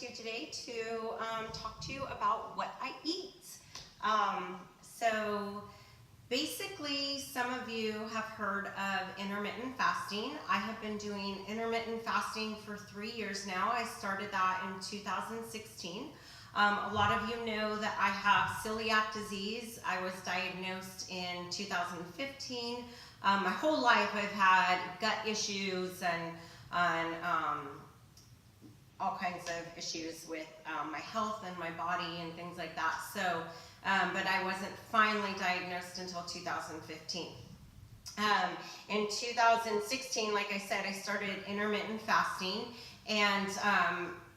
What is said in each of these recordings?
to you today to talk to you about what I eat. So basically, some of you have heard of intermittent fasting. I have been doing intermittent fasting for 3 years now. I started that in 2016. A lot of you know that I have celiac disease. I was diagnosed in 2015. My whole life I've had gut issues and all kinds of issues with my health and my body and things like that. So, but I wasn't finally diagnosed until 2015. In 2016, like I said, I started intermittent fasting, and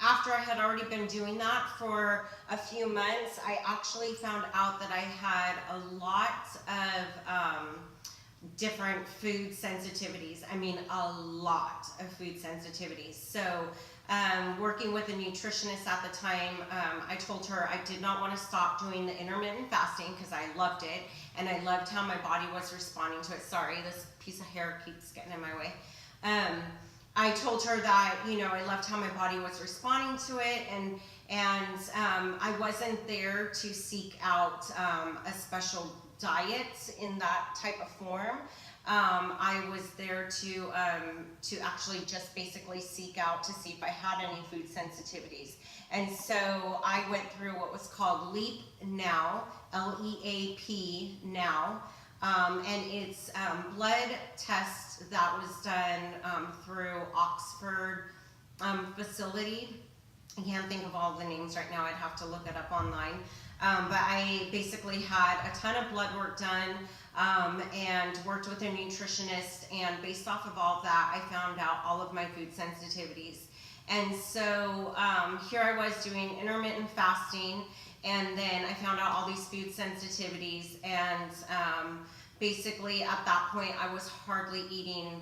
after I had already been doing that for a few months, I actually found out that I had a lot of different food sensitivities. I mean, a lot of food sensitivities. So working with a nutritionist at the time, I told her I did not want to stop doing the intermittent fasting because I loved it and I loved how my body was responding to it. Sorry, this piece of hair keeps getting in my way. I told her that, you know, I loved how my body was responding to it, and I wasn't there to seek out a special diet in that type of form. I was there to actually just basically seek out to see if I had any food sensitivities. And so I went through what was called LEAP Now, L-E-A-P Now. And it's blood test that was done through Oxford facility. I can't think of all the names right now. I'd have to look it up online. But I basically had a ton of blood work done and worked with a nutritionist, and based off of all of that, I found out all of my food sensitivities. And so here I was doing intermittent fasting, and then I found out all these food sensitivities, and basically at that point I was hardly eating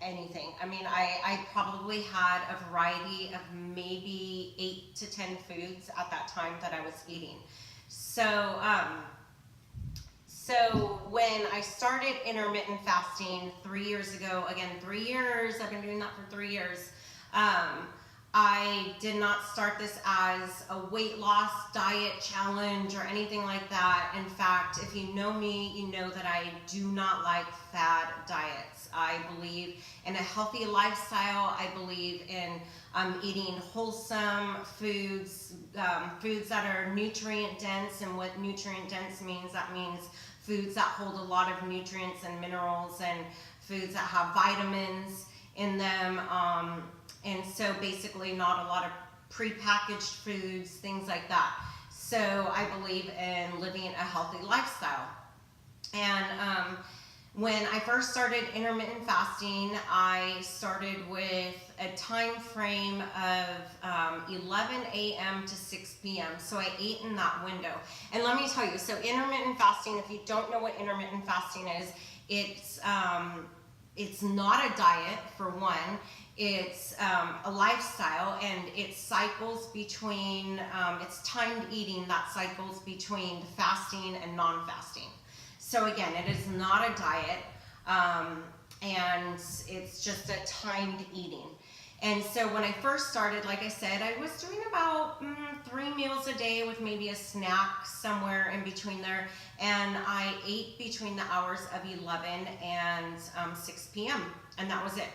anything. I mean, I probably had a variety of maybe 8 to 10 foods at that time that I was eating. So when I started intermittent fasting 3 years ago, again, 3 years, I've been doing that for 3 years, I did not start this as a weight loss diet challenge or anything like that. In fact, if you know me, you know that I do not like fad diets. I believe in a healthy lifestyle. I believe in eating wholesome foods, foods that are nutrient dense. And what nutrient dense means, that means foods that hold a lot of nutrients and minerals, and foods that have vitamins in them. And so basically not a lot of prepackaged foods, things like that. So I believe in living a healthy lifestyle. And when I first started intermittent fasting, I started with a time frame of 11 a.m. to 6 p.m. So I ate in that window. And let me tell you, so intermittent fasting, if you don't know what intermittent fasting is, it's not a diet, for one. It's a lifestyle, and it cycles between, it's timed eating that cycles between fasting and non-fasting. So again, it is not a diet, and it's just a timed eating. And so when I first started, like I said, I was doing about 3 meals a day with maybe a snack somewhere in between there. And I ate between the hours of 11 and 6 p.m. and that was it.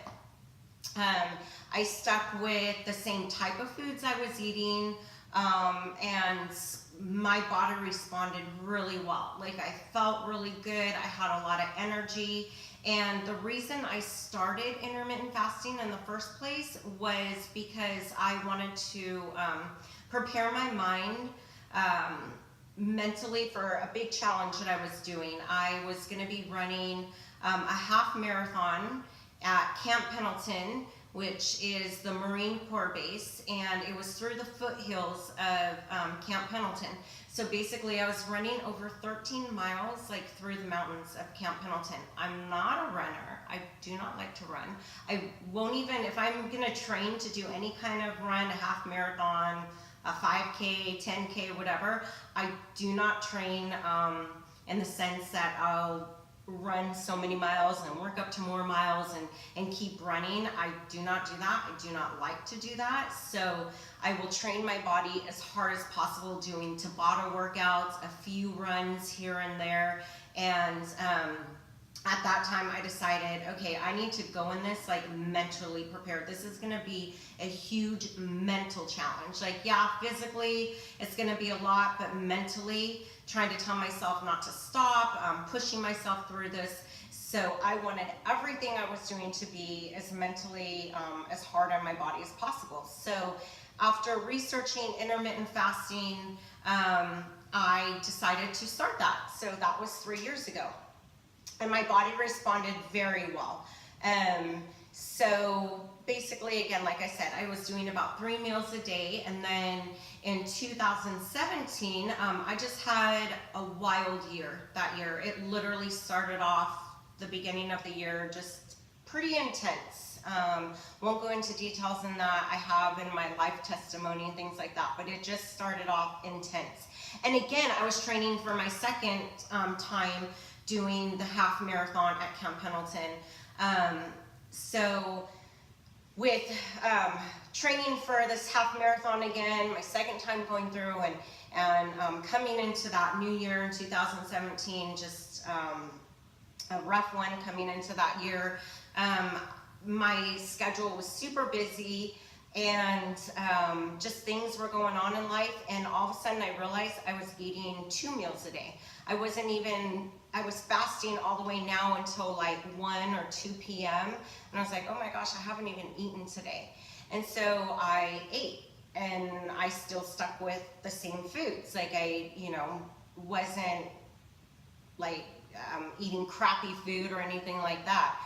I stuck with the same type of foods I was eating, and my body responded really well. Like, I felt really good. I had a lot of energy. And the reason I started intermittent fasting in the first place was because I wanted to prepare my mind mentally for a big challenge that I was doing. I was going to be running a half marathon at Camp Pendleton, which is the Marine Corps base, and it was through the foothills of Camp Pendleton. So basically I was running over 13 miles, like, through the mountains of Camp Pendleton. I'm not a runner. I do not like to run. I won't even, if I'm gonna train to do any kind of run, a half marathon, a 5K, 10K, whatever, I do not train in the sense that I'll run so many miles and work up to more miles and keep running. I do not do that. I do not like to do that. So I will train my body as hard as possible doing Tabata workouts, a few runs here and there. And at that time I decided, okay, I need to go in this like mentally prepared. This is gonna be a huge mental challenge. Like, yeah, physically it's gonna be a lot, but mentally trying to tell myself not to stop, pushing myself through this. So I wanted everything I was doing to be as mentally as hard on my body as possible. So after researching intermittent fasting, I decided to start that. So that was 3 years ago. And my body responded very well. So basically, again, like I said, I was doing about 3 meals a day. And then in 2017, I just had a wild year that year. It literally started off the beginning of the year just pretty intense. Won't go into details in that. I have in my life testimony and things like that, but it just started off intense. And again, I was training for my second time doing the half marathon at Camp Pendleton. So with training for this half marathon again, my second time going through and coming into that new year in 2017, just a rough one coming into that year. My schedule was super busy and just things were going on in life, and all of a sudden I realized I was eating 2 meals a day. I was fasting all the way now until like 1 or 2 p.m. and I was like, oh my gosh, I haven't even eaten today. And so I ate, and I still stuck with the same foods. Like I, wasn't like eating crappy food or anything like that.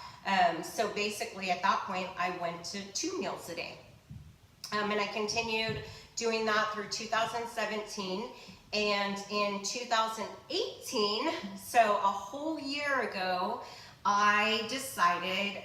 So basically at that point I went to 2 meals a day. And I continued doing that through 2017. And in 2018, so a whole year ago, I decided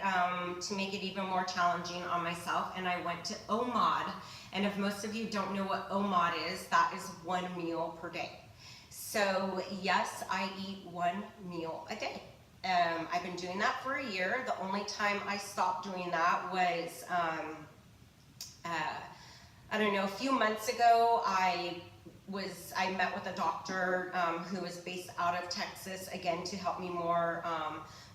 to make it even more challenging on myself, and I went to OMAD. And if most of you don't know what OMAD is, that is 1 meal per day. So yes, I eat 1 meal a day. I've been doing that for a year. The only time I stopped doing that was, I don't know, a few months ago, I met with a doctor who is based out of Texas, again, to help me more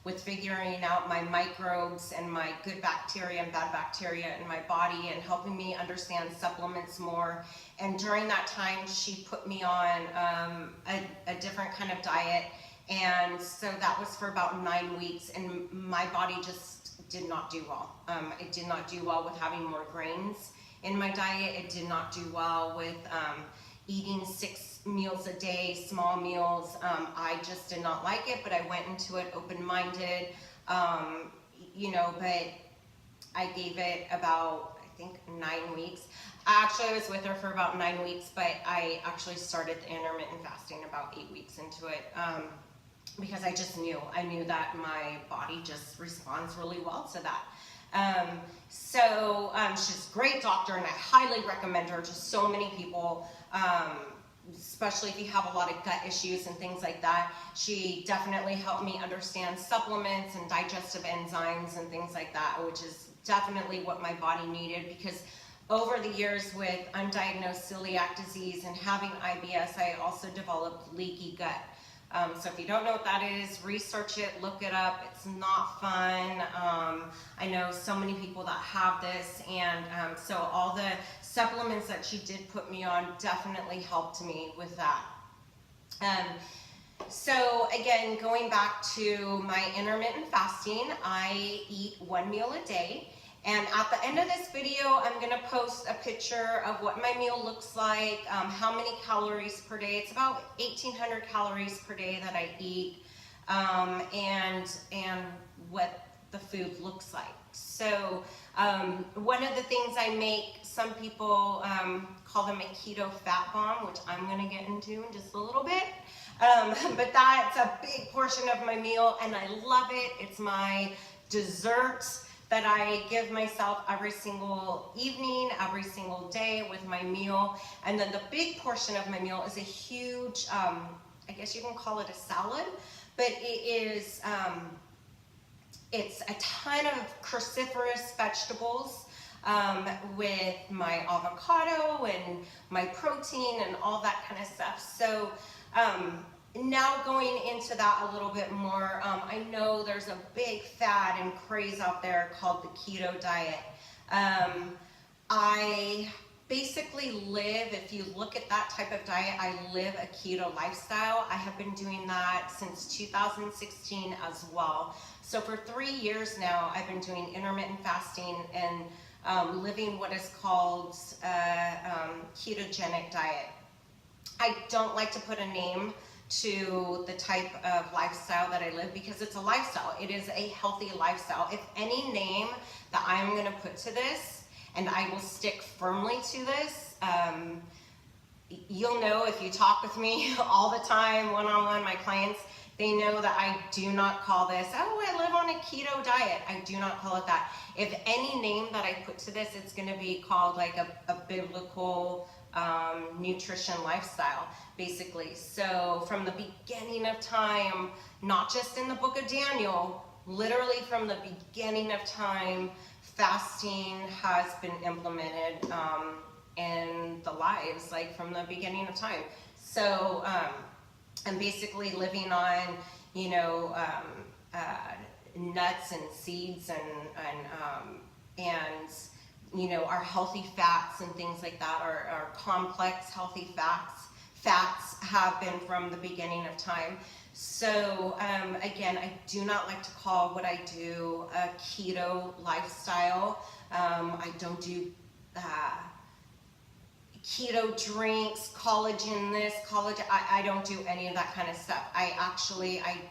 with figuring out my microbes and my good bacteria and bad bacteria in my body, and helping me understand supplements more. And during that time, she put me on a different kind of diet. And so that was for about 9 weeks, and my body just did not do well. It did not do well with having more grains in my diet. It did not do well with eating 6 meals a day, small meals. I just did not like it, but I went into it open-minded, but I gave it about, I think, 9 weeks. Actually, I was with her for about 9 weeks, but I actually started the intermittent fasting about 8 weeks into it, because I knew that my body just responds really well to that. She's a great doctor, and I highly recommend her to so many people, especially if you have a lot of gut issues and things like that. She definitely helped me understand supplements and digestive enzymes and things like that, which is definitely what my body needed, because over the years with undiagnosed celiac disease and having IBS, I also developed leaky gut. So if you don't know what that is, research it, look it up. It's not fun. I know so many people that have this, and so all the supplements that she did put me on definitely helped me with that. So again, going back to my intermittent fasting, I eat 1 meal a day. And at the end of this video, I'm gonna post a picture of what my meal looks like, how many calories per day. It's about 1,800 calories per day that I eat, and what the food looks like. So one of the things I make, some people call them a keto fat bomb, which I'm gonna get into in just a little bit. But that's a big portion of my meal, and I love it. It's my dessert that I give myself every single evening, every single day with my meal. And then the big portion of my meal is a huge, I guess you can call it a salad, but but it is, it's a ton of cruciferous vegetables with my avocado and my protein and all that kind of stuff. So now going into that a little bit more, I know there's a big fad and craze out there called the keto diet. I basically live, if you look at that type of diet, I live a keto lifestyle. I have been doing that since 2016 as well. So for 3 years now, I've been doing intermittent fasting and living what is called ketogenic diet. I don't like to put a name to the type of lifestyle that I live because it's a lifestyle. It is a healthy lifestyle. If any name that I'm going to put to this, and I will stick firmly to this, you'll know if you talk with me all the time, one-on-one, my clients, they know that I do not call this, oh, I live on a keto diet. I do not call it that. If any name that I put to this, it's going to be called like a biblical nutrition lifestyle, basically. So from the beginning of time, not just in the book of Daniel, literally from the beginning of time, fasting has been implemented in the lives, like from the beginning of time. So I'm basically living on, you know, nuts and seeds and you know, our healthy fats and things like that, our complex healthy fats have been from the beginning of time. So again, I do not like to call what I do a keto lifestyle. I don't do keto drinks, collagen this, collagen, I don't do any of that kind of stuff. I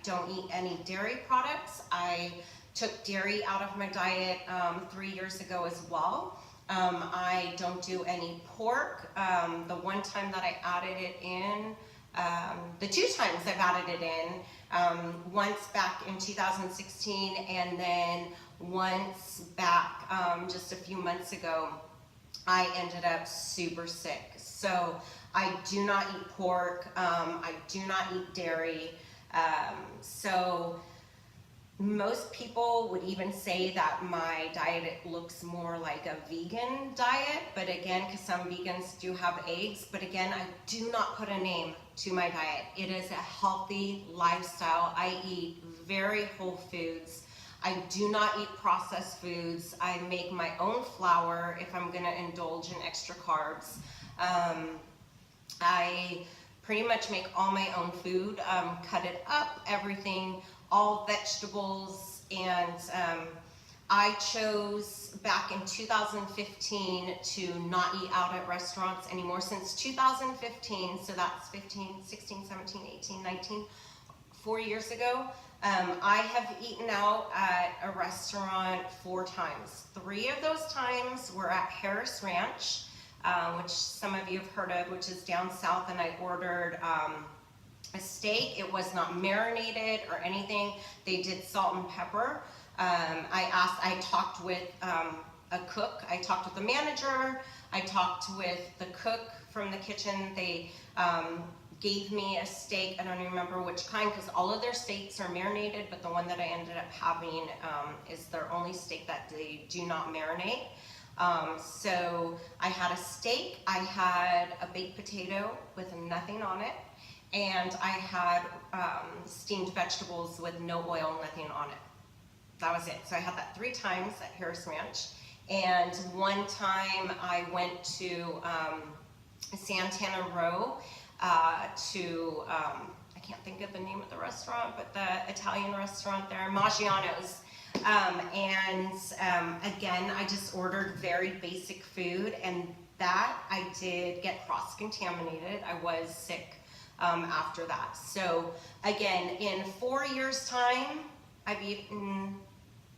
don't eat any dairy products. I took dairy out of my diet 3 years ago as well. I don't do any pork. The one time that I added it in, the 2 times I've added it in, once back in 2016 and then once back just a few months ago, I ended up super sick. So I do not eat pork, I do not eat dairy. So most people would even say that my diet looks more like a vegan diet, but again, because some vegans do have eggs, but again, I do not put a name to my diet. It is a healthy lifestyle. I eat very whole foods. I do not eat processed foods. I make my own flour if I'm gonna indulge in extra carbs. I pretty much make all my own food, cut it up, everything, all vegetables, and I chose back in 2015 to not eat out at restaurants anymore. Since 2015, so that's 15, 16, 17, 18, 19, 4 years ago, I have eaten out at a restaurant 4 times. 3 of those times were at Harris Ranch, which some of you have heard of, which is down south, and I ordered a steak. It was not marinated or anything. They did salt and pepper. I talked with a cook. I talked with the manager. I talked with the cook from the kitchen. They gave me a steak. I don't even remember which kind because all of their steaks are marinated, but the one that I ended up having is their only steak that they do not marinate. So I had a steak. I had a baked potato with nothing on it. And I had steamed vegetables with no oil, nothing on it. That was it. So I had that 3 times at Harris Ranch. And one time I went to Santana Row to, I can't think of the name of the restaurant, but the Italian restaurant there, Maggiano's. Again, I just ordered very basic food, and that I did get cross-contaminated. I was sick after that. So again, in 4 years' time, I've eaten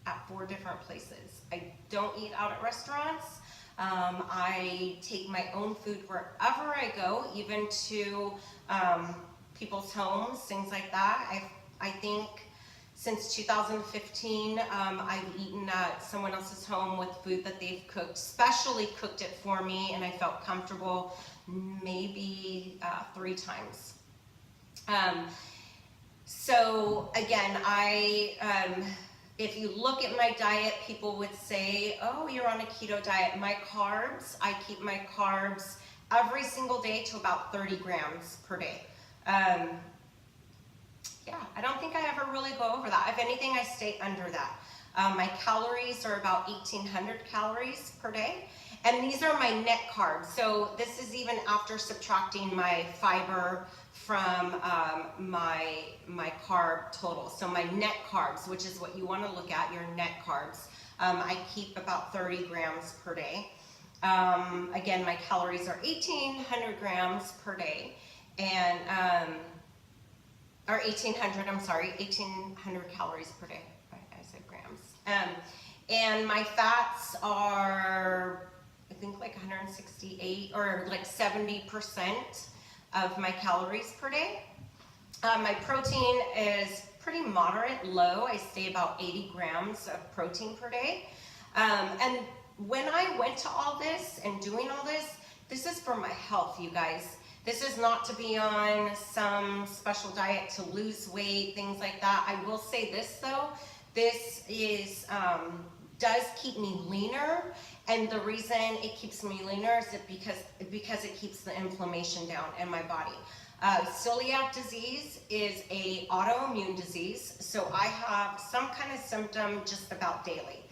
at 4 different places. I don't eat out at restaurants. I take my own food wherever I go, even to people's homes, things like that. I think since 2015, I've eaten at someone else's home with food that they've cooked, specially cooked it for me, and I felt comfortable maybe 3 times. So again, if you look at my diet, people would say, oh, you're on a keto diet. My carbs, I keep my carbs every single day to about 30 grams per day. Yeah, I don't think I ever really go over that. If anything, I stay under that. My calories are about 1,800 calories per day. And these are my net carbs. So this is even after subtracting my fiber from my carb total. So my net carbs, which is what you want to look at, your net carbs, I keep about 30 grams per day. Again, my calories are 1,800 grams per day, and or 1,800 calories per day. I said grams. And my fats are, I think, like 168 or like 70% of my calories per day. My protein is pretty moderate, low. I stay about 80 grams of protein per day. And when I went to all this and doing all this, this is for my health, you guys. This is not to be on some special diet to lose weight, things like that. I will say this though, this is does keep me leaner, and the reason it keeps me leaner is because it keeps the inflammation down in my body. Celiac disease is a autoimmune disease, so I have some kind of symptom just about daily.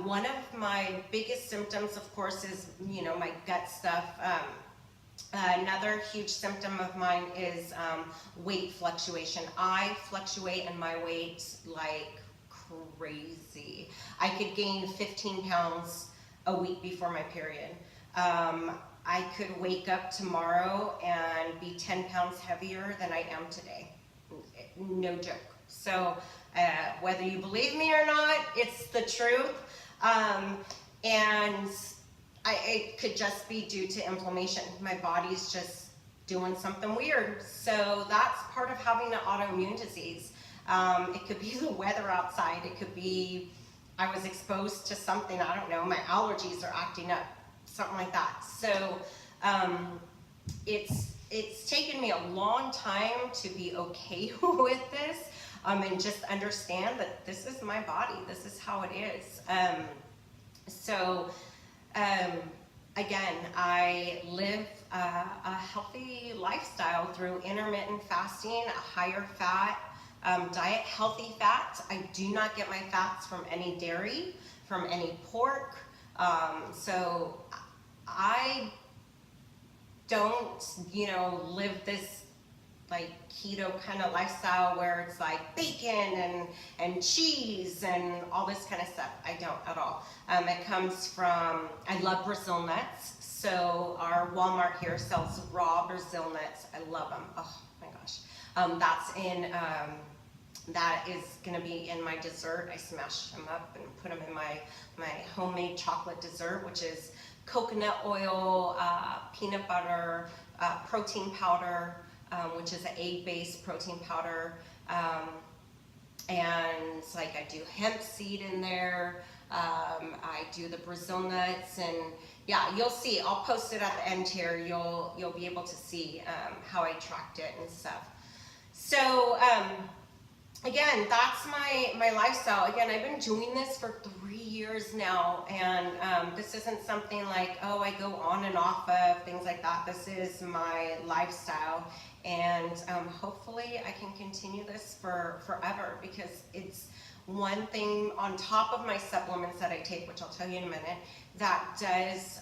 One of my biggest symptoms, of course, is, you know, my gut stuff. Another huge symptom of mine is weight fluctuation. I fluctuate in my weight like crazy. I could gain 15 pounds a week before my period. I could wake up tomorrow and be 10 pounds heavier than I am today. No joke. So whether you believe me or not, it's the truth. And it could just be due to inflammation. My body's just doing something weird. So that's part of having an autoimmune disease. It could be the weather outside. It could be I was exposed to something, I don't know, my allergies are acting up, something like that. So it's taken me a long time to be okay with this and just understand that this is my body. This is how it is. Again, I live a healthy lifestyle through intermittent fasting, a higher fat diet, healthy fats. I do not get my fats from any dairy, from any pork. So I don't, you know, live this like keto kind of lifestyle where it's like bacon and cheese and all this kind of stuff. I don't at all. It comes from, I love Brazil nuts. So our Walmart here sells raw Brazil nuts. I love them. Oh my gosh. That is gonna be in my dessert. I smash them up and put them in my homemade chocolate dessert, which is coconut oil, peanut butter, protein powder, which is an egg-based protein powder, and like I do hemp seed in there. I do the Brazil nuts, and yeah, you'll see. I'll post it at the end here. You'll be able to see how I tracked it and stuff. So again, that's my lifestyle. Again, I've been doing this for 3 years now, and this isn't something like, oh, I go on and off of, things like that. This is my lifestyle, and hopefully I can continue this for forever, because it's one thing on top of my supplements that I take, which I'll tell you in a minute, that does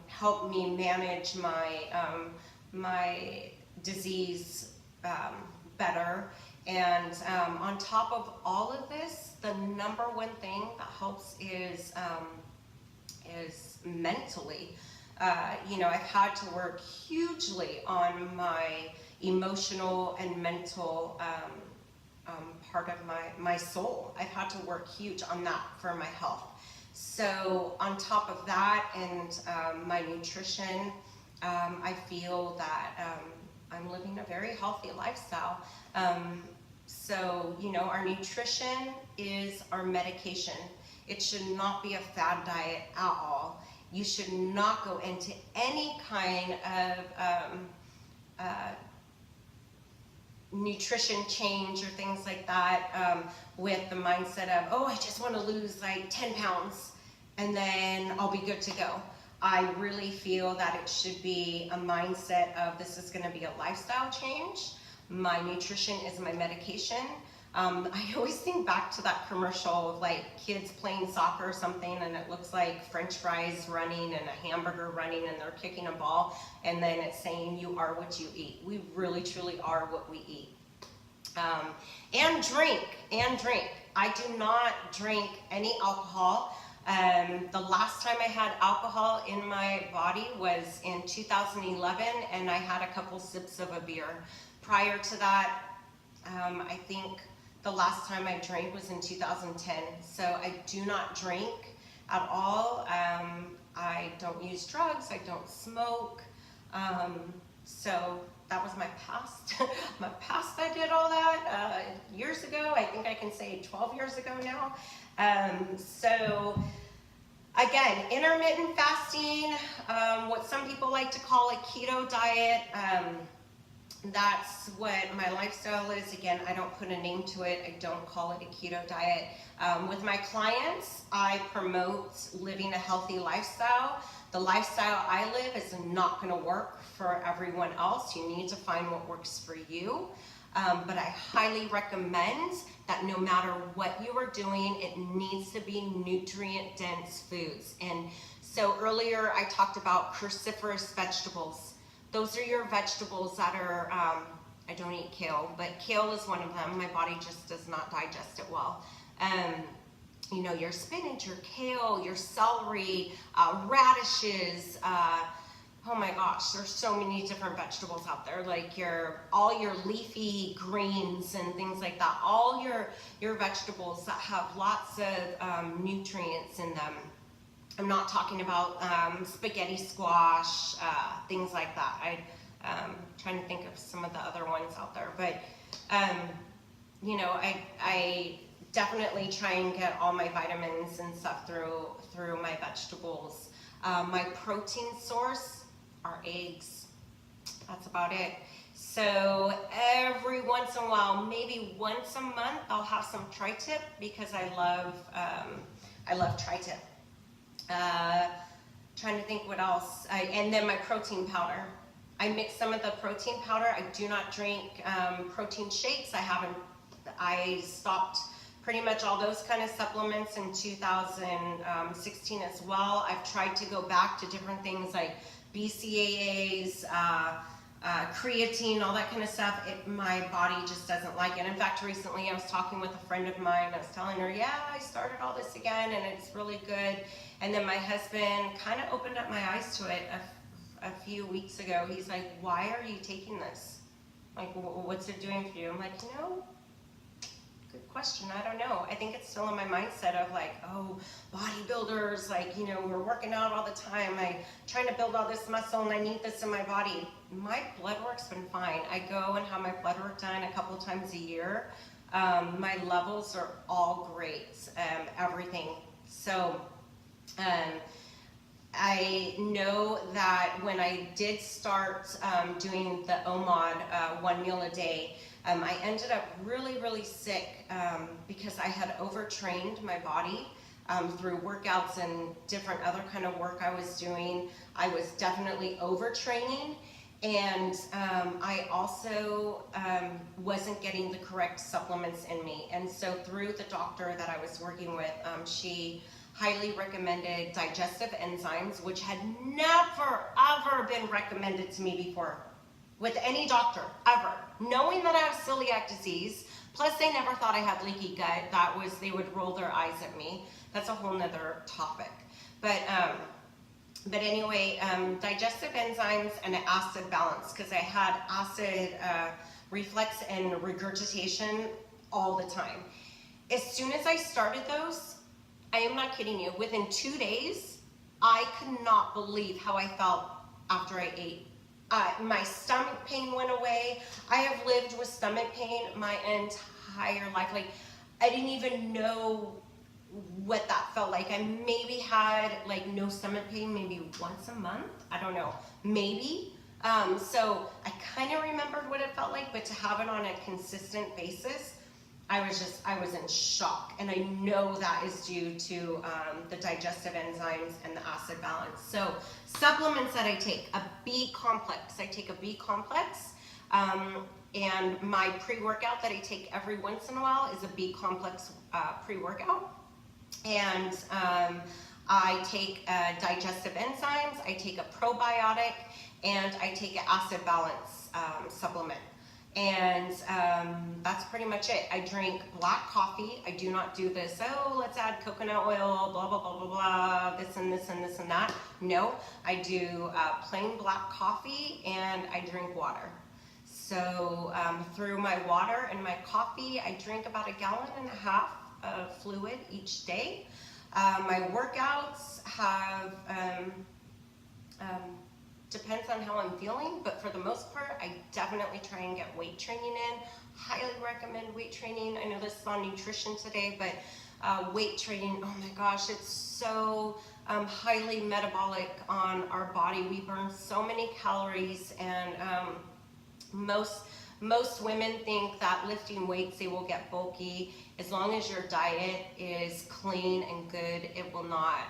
help me manage my disease better. And on top of all of this, the number one thing that helps is mentally. You know, I've had to work hugely on my emotional and mental part of my soul. I've had to work huge on that for my health. So on top of that and my nutrition, I feel that I'm living a very healthy lifestyle. So, you know, our nutrition is our medication. It should not be a fad diet at all. You should not go into any kind of nutrition change or things like that, with the mindset of, oh, I just want to lose like 10 pounds and then I'll be good to go. I really feel that it should be a mindset of, this is going to be a lifestyle change. My nutrition is my medication. I always think back to that commercial of like kids playing soccer or something, and it looks like French fries running and a hamburger running, and they're kicking a ball, and then it's saying you are what you eat. We really truly are what we eat. And drink. I do not drink any alcohol. The last time I had alcohol in my body was in 2011, and I had a couple sips of a beer. Prior to that, I think the last time I drank was in 2010. So I do not drink at all. I don't use drugs. I don't smoke. So that was my past. My past, I did all that years ago. I think I can say 12 years ago now. So again, intermittent fasting, what some people like to call a keto diet. That's what my lifestyle is. Again, I don't put a name to it. I don't call it a keto diet. With my clients, I promote living a healthy lifestyle. The lifestyle I live is not going to work for everyone else. You need to find what works for you. But I highly recommend that no matter what you are doing, it needs to be nutrient-dense foods. And so earlier I talked about cruciferous vegetables. Those are your vegetables that are, I don't eat kale, but kale is one of them. My body just does not digest it well. You know, your spinach, your kale, your celery, radishes, oh my gosh, there's so many different vegetables out there, like all your leafy greens and things like that. All your vegetables that have lots of nutrients in them. I'm not talking about spaghetti squash, things like that. I'm trying to think of some of the other ones out there, but you know, I definitely try and get all my vitamins and stuff through my vegetables. My protein source are eggs. That's about it. So every once in a while, maybe once a month, I'll have some tri-tip because I love tri-tip. Trying to think what else. And then my protein powder. I mix some of the protein powder. I do not drink protein shakes. I stopped pretty much all those kind of supplements in 2016 as well. I've tried to go back to different things like BCAAs, creatine, all that kind of stuff. My body just doesn't like it. In fact, recently I was talking with a friend of mine. I was telling her, yeah, I started all this again and it's really good. And then my husband kind of opened up my eyes to it a few weeks ago. He's like, why are you taking this? Like, what's it doing for you? I'm like, you know, good question. I don't know. I think it's still in my mindset of like, oh, bodybuilders, like, you know, we're working out all the time. I'm trying to build all this muscle and I need this in my body. My blood work's been fine. I go and have my blood work done a couple of times a year. My levels are all great, everything. So, I know that when I did start doing the OMAD, 1 meal a day, I ended up really, really sick because I had overtrained my body through workouts and different other kind of work I was doing. I was definitely overtraining, and I also wasn't getting the correct supplements in me. And so through the doctor that I was working with, she highly recommended digestive enzymes, which had never, ever been recommended to me before with any doctor, ever. Knowing that I have celiac disease, plus they never thought I had leaky gut, they would roll their eyes at me. That's a whole nother topic. But anyway, digestive enzymes and an acid balance, because I had acid reflux and regurgitation all the time. As soon as I started those, I am not kidding you, within 2 days, I could not believe how I felt after I ate. My stomach pain went away. I have lived with stomach pain my entire life. Like, I didn't even know what that felt like. I maybe had like no stomach pain maybe once a month. I don't know, maybe. So I kind of remembered what it felt like, but to have it on a consistent basis, I was in shock. And I know that is due to the digestive enzymes and the acid balance. So supplements that I take, a B complex. I take a B complex. And my pre-workout that I take every once in a while is a B complex pre-workout. And I take digestive enzymes, I take a probiotic, and I take an acid balance supplement. And that's pretty much it. I drink black coffee. I do not do this, oh, let's add coconut oil, blah, blah, blah, blah, blah, this and this and this and that. No, I do plain black coffee and I drink water. So through my water and my coffee, I drink about 1.5 gallons of fluid each day. My workouts have, depends on how I'm feeling, but for the most part, I definitely try and get weight training in. Highly recommend weight training. I know this is on nutrition today, but weight training, oh my gosh, it's so highly metabolic on our body. We burn so many calories, and most women think that lifting weights, they will get bulky. As long as your diet is clean and good, it will not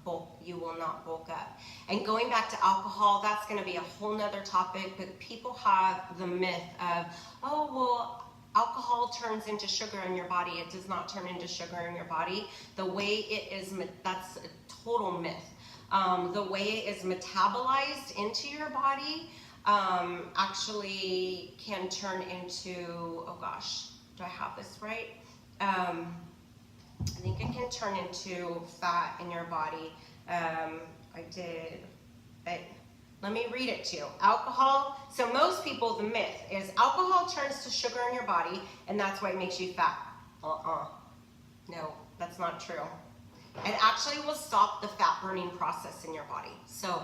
bulk. You will not bulk up. And going back to alcohol, that's going to be a whole nother topic. But people have the myth of, oh well, alcohol turns into sugar in your body. It does not turn into sugar in your body. The way it is, that's a total myth. The way it is metabolized into your body actually can turn into, oh gosh, do I have this right? I think it can turn into fat in your body. Let me read it to you. Alcohol, so most people, the myth is alcohol turns to sugar in your body and that's why it makes you fat. No, that's not true. It actually will stop the fat burning process in your body. So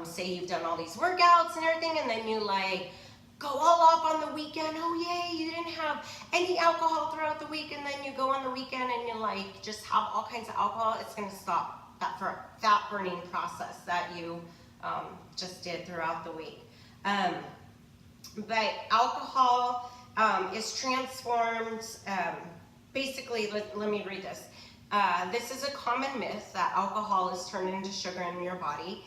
say you've done all these workouts and everything, and then you like go all off on the weekend. Oh yay, you didn't have any alcohol throughout the week, and then you go on the weekend and you like just have all kinds of alcohol. It's going to stop that fat burning process that you just did throughout the week. But alcohol is transformed. Basically, let me read this. This is a common myth that alcohol is turned into sugar in your body.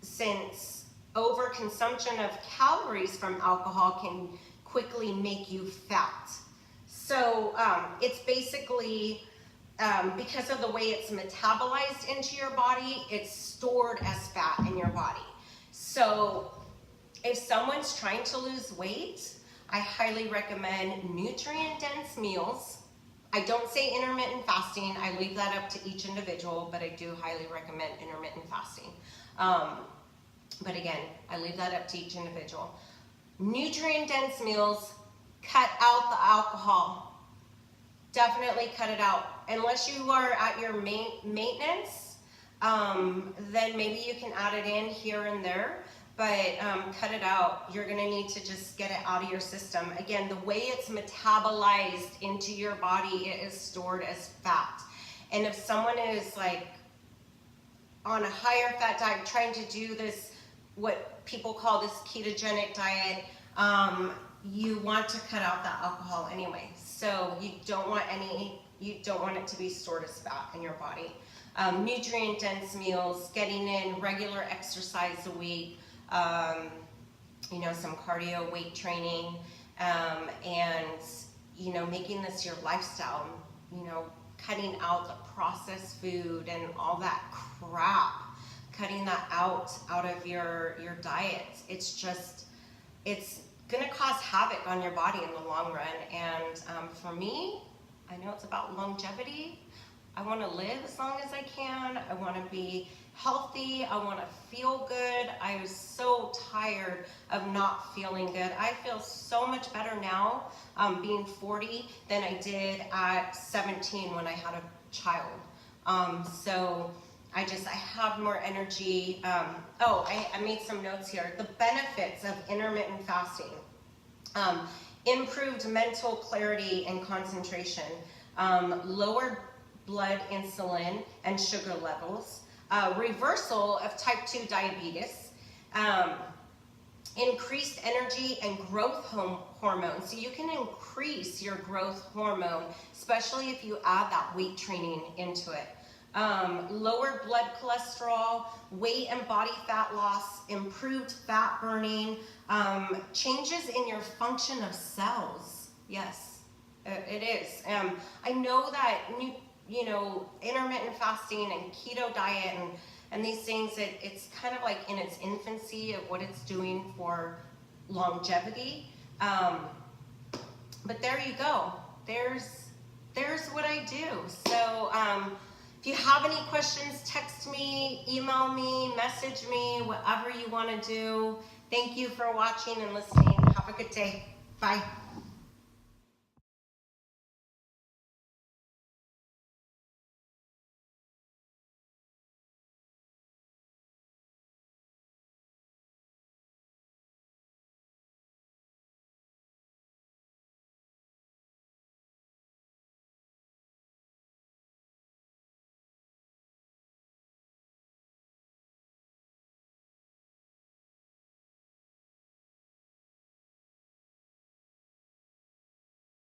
Since overconsumption of calories from alcohol can quickly make you fat. So it's basically, because of the way it's metabolized into your body, it's stored as fat in your body. So if someone's trying to lose weight, I highly recommend nutrient-dense meals. I don't say intermittent fasting. I leave that up to each individual, but I do highly recommend intermittent fasting. But again, I leave that up to each individual. Nutrient-dense meals, cut out the alcohol. Definitely cut it out. Unless you are at your maintenance, then maybe you can add it in here and there, but cut it out. You're gonna need to just get it out of your system. Again, the way it's metabolized into your body, it is stored as fat. And if someone is like on a higher fat diet, trying to do this, what people call this ketogenic diet, you want to cut out that alcohol anyway. So you don't want it to be stored as fat in your body. Nutrient-dense meals, getting in regular exercise a week, some cardio, weight training, and making this your lifestyle. Cutting out the processed food and all that crap. Cutting that out of your diet. It's gonna cause havoc on your body in the long run. And for me, I know it's about longevity. I want to live as long as I can. I want to be healthy. I want to feel good. I was so tired of not feeling good. I feel so much better now being 40 than I did at 17 when I had a child. So I have more energy. I made some notes here. The benefits of intermittent fasting. Improved mental clarity and concentration. Lowered blood insulin and sugar levels. Reversal of type 2 diabetes. Increased energy and growth hormone. So you can increase your growth hormone, especially if you add that weight training into it. Lower blood cholesterol, weight and body fat loss, improved fat burning, changes in your function of cells. Yes, it is. I know that intermittent fasting and keto diet and these things, it's kind of like in its infancy of what it's doing for longevity. But there you go. There's what I do. So if you have any questions, text me, email me, message me, whatever you want to do. Thank you for watching and listening. Have a good day. Bye.